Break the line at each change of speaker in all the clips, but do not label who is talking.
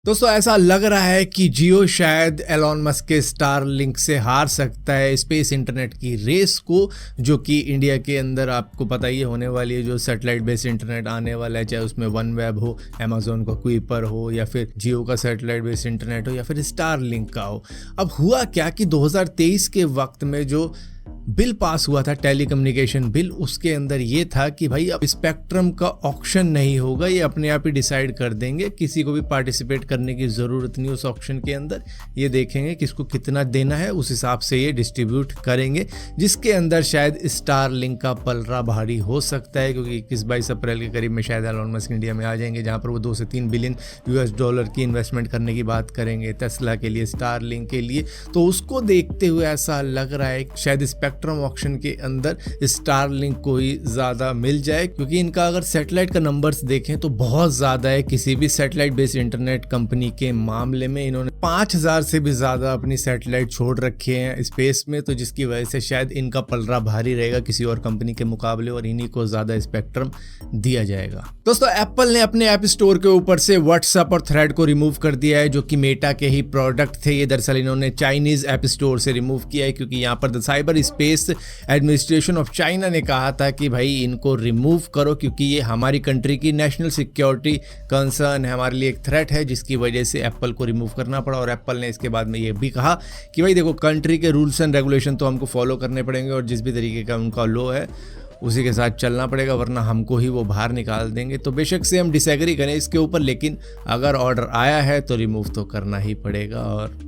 दोस्तों ऐसा लग रहा है कि जियो शायद एलॉन मस्क के स्टारलिंक से हार सकता है स्पेस इंटरनेट की रेस को, जो कि इंडिया के अंदर आपको पता ही होने वाली है। जो सैटेलाइट बेस्ड इंटरनेट आने वाला है, चाहे उसमें वन वेब हो, अमेजोन का कुइपर हो, या फिर जियो का सैटेलाइट बेस्ड इंटरनेट हो, या फिर स्टारलिंक का हो। अब हुआ क्या कि 2023 के वक्त में जो बिल पास हुआ था, टेलीकम्युनिकेशन बिल, उसके अंदर ये था कि भाई अब स्पेक्ट्रम का ऑक्शन नहीं होगा, ये अपने आप ही डिसाइड कर देंगे, किसी को भी पार्टिसिपेट करने की ज़रूरत नहीं उस ऑक्शन के अंदर। ये देखेंगे किसको कितना देना है, उस हिसाब से ये डिस्ट्रीब्यूट करेंगे, जिसके अंदर शायद स्टारलिंक का पलड़ा भारी हो सकता है, क्योंकि 21-22 अप्रैल के करीब में शायद एलॉन मस्क इंडिया में आ जाएंगे, जहाँ पर वो 2 से 3 बिलियन US$ की इन्वेस्टमेंट करने की बात करेंगे टेस्ला के लिए, स्टारलिंक के लिए। तो उसको देखते हुए ऐसा लग रहा है शायद स्पेक्ट्रम ऑक्शन के अंदर स्टारलिंक को ही ज़्यादा मिल जाए, क्योंकि इनका अगर सैटेलाइट का नंबर्स देखें तो बहुत ज़्यादा है। किसी भी सैटेलाइट बेस्ड इंटरनेट कंपनी के मामले में इन्होंने 5000 से भी ज़्यादा अपनी सैटेलाइट छोड़ रखे हैं स्पेस में, तो जिसकी वजह से शायद इनका पलड़ा भारी रहेगा किसी और कंपनी के मुकाबले, और इन्हीं को ज़्यादा स्पेक्ट्रम दिया जाएगा। दोस्तों एप्पल ने अपने ऐप स्टोर के ऊपर से व्हाट्सएप और थ्रेड को रिमूव कर दिया है, जो कि मेटा के ही प्रोडक्ट थे। ये दरअसल इन्होंने चाइनीज ऐप स्टोर से रिमूव किया है, क्योंकि यहाँ पर the cyber space administration of China ने कहा था कि भाई इनको रिमूव करो, क्योंकि ये हमारी कंट्री की नेशनल सिक्योरिटी कंसर्न है, हमारे लिए एक थ्रेट है, जिसकी वजह से एप्पल को रिमूव करना पड़ा। और एप्पल ने इसके बाद में ये भी कहा कि भाई देखो, कंट्री के रूल्स एंड रेगुलेशन तो हमको फॉलो करने पड़ेंगे, और जिस भी तरीके का उनका लॉ है उसी के साथ चलना पड़ेगा, वरना हमको ही वो बाहर निकाल देंगे। तो बेशक से हम डिसएग्री करें इसके ऊपर, लेकिन अगर ऑर्डर आया है तो रिमूव तो करना ही पड़ेगा, और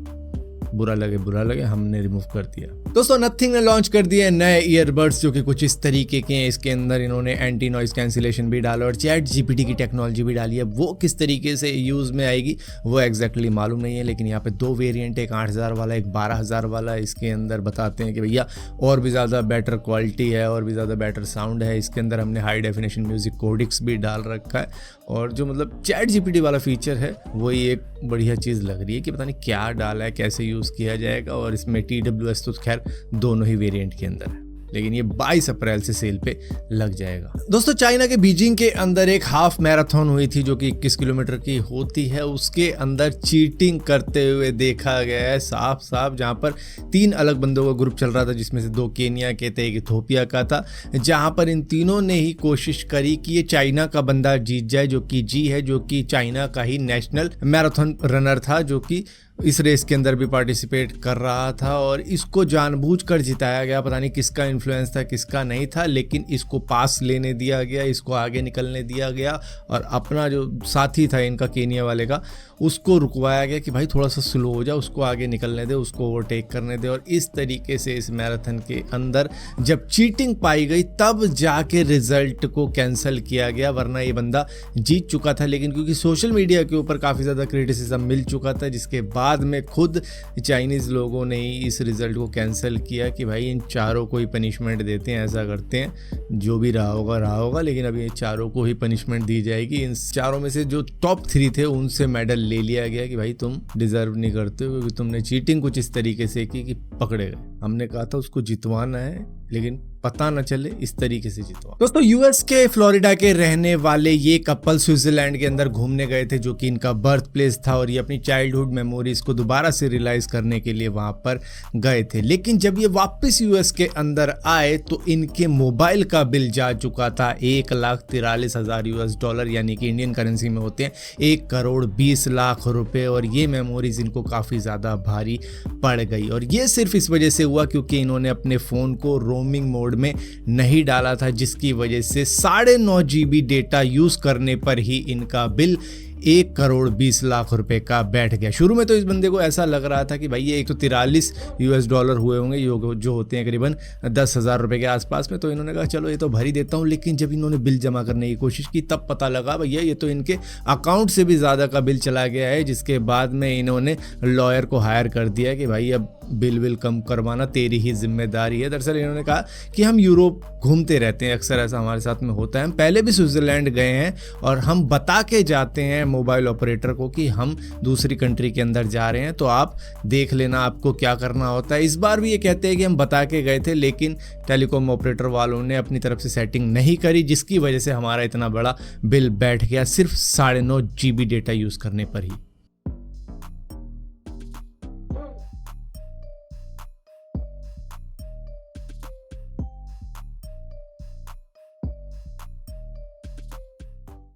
बुरा लगे हमने रिमूव कर दिया। दोस्तों नथिंग ने लॉन्च कर दिए नए ईयरबड्स, जो कि कुछ इस तरीके के हैं। इसके अंदर इन्होंने एंटी नॉइज कैंसिलेशन भी डाला और चैट जीपीटी की टेक्नोलॉजी भी डाली है। वो किस तरीके से यूज़ में आएगी वो एग्जैक्टली मालूम नहीं है, लेकिन यहाँ पे 2 वेरिएंट है, एक 8000 वाला, एक 12000 वाला। इसके अंदर बताते हैं कि भैया और भी ज़्यादा बेटर क्वालिटी है, और भी ज़्यादा बेटर साउंड है। इसके अंदर हमने हाई डेफिनेशन म्यूजिक कोडिक्स भी डाल रखा है, और जो मतलब चैट जीपीटी वाला फीचर है वही एक बढ़िया चीज़ लग रही है कि पता नहीं क्या डाला है, कैसे यूज़ किया जाएगा। और इसमें TWS तो खैर दोनों ही वेरिएंट के अंदर है, लेकिन ये 22 अप्रैल से सेल पे लग जाएगा। दोस्तों चाइना के बीजिंग के अंदर एक हाफ मैराथन हुई थी, जो कि 21 किलोमीटर की होती है। उसके अंदर चीटिंग करते हुए देखा गया है साफ साफ, जहां पर 3 अलग बंदों का ग्रुप चल रहा था, जिसमें से 2 केनिया के थे, एक इथोपिया का था, जहां पर इन तीनों ने ही कोशिश करी कि ये चाइना का बंदा जीत जाए, जो कि जी है, जो कि चाइना का ही नेशनल मैराथन रनर था, जो कि इस रेस के अंदर भी पार्टिसिपेट कर रहा था। और इसको जानबूझकर जिताया गया, पता नहीं किसका इन्फ्लुएंस था किसका नहीं था, लेकिन इसको पास लेने दिया गया, इसको आगे निकलने दिया गया, और अपना जो साथी था इनका केनिया वाले का, उसको रुकवाया गया कि भाई थोड़ा सा स्लो हो जा, उसको आगे निकलने दे, उसको ओवरटेक करने दे। और इस तरीके से इस मैराथन के अंदर जब चीटिंग पाई गई तब जाके रिजल्ट को कैंसिल किया गया, वरना ये बंदा जीत चुका था। लेकिन क्योंकि सोशल मीडिया के ऊपर काफ़ी ज़्यादा क्रिटिसिज्म मिल चुका था, जिसके बाद में खुद चाइनीज़ लोगों ने ही इस रिजल्ट को कैंसिल किया कि भाई इन चारों को ही पनिशमेंट देते हैं, ऐसा करते हैं, जो भी रहा होगा, लेकिन अभी इन चारों को ही पनिशमेंट दी जाएगी। इन चारों में से जो टॉप 3 थे उनसे मेडल ले लिया गया कि भाई तुम डिजर्व नहीं करते हो, क्योंकि तुमने चीटिंग कुछ इस तरीके से की कि पकड़े गए। हमने कहा था उसको जितवाना है, लेकिन पता न चले इस तरीके से जितवा। दोस्तों यूएस के फ्लोरिडा के रहने वाले ये कपल स्विट्जरलैंड के अंदर घूमने गए थे, जो कि इनका बर्थ प्लेस था, और ये अपनी चाइल्डहुड मेमोरीज को दोबारा से रियलाइज करने के लिए वहां पर गए थे। लेकिन जब ये वापस यूएस के अंदर आए तो इनके मोबाइल का बिल जा चुका था $1,43,000, यानी कि इंडियन करेंसी में होते हैं 1,20,00,000 रुपए। और ये मेमोरीज इनको काफ़ी ज़्यादा भारी पड़ गई, और ये सिर्फ इस वजह से हुआ क्योंकि इन्होंने अपने फ़ोन को रोमिंग मोड में नहीं डाला था, जिसकी वजह से 9.5 GB डेटा यूज़ करने पर ही इनका बिल 1,20,00,000 रुपए का बैठ गया। शुरू में तो इस बंदे को ऐसा लग रहा था कि भाई ये $143 हुए होंगे, जो होते हैं करीबन 10,000 रुपए के आसपास में। तो इन्होंने कहा चलो ये तो भर ही देता हूँ, लेकिन जब इन्होंने बिल जमा करने की कोशिश की तब पता लगा भैया ये तो इनके अकाउंट से भी ज़्यादा का बिल चला गया है। जिसके बाद में इन्होंने लॉयर को हायर कर दिया कि भाई अब बिल कम करवाना तेरी ही जिम्मेदारी है। दरअसल इन्होंने कहा कि हम यूरोप घूमते रहते हैं, अक्सर ऐसा हमारे साथ में होता है, हम पहले भी स्विट्जरलैंड गए हैं, और हम बता के जाते हैं मोबाइल ऑपरेटर को कि हम दूसरी कंट्री के अंदर जा रहे हैं, तो आप देख लेना आपको क्या करना होता है। इस बार भी ये कहते हैं कि हम बता के गए थे, लेकिन टेलीकॉम ऑपरेटर वालों ने अपनी तरफ से सेटिंग नहीं करी, जिसकी वजह से हमारा इतना बड़ा बिल बैठ गया सिर्फ 9.5 GB डेटा यूज़ करने पर ही।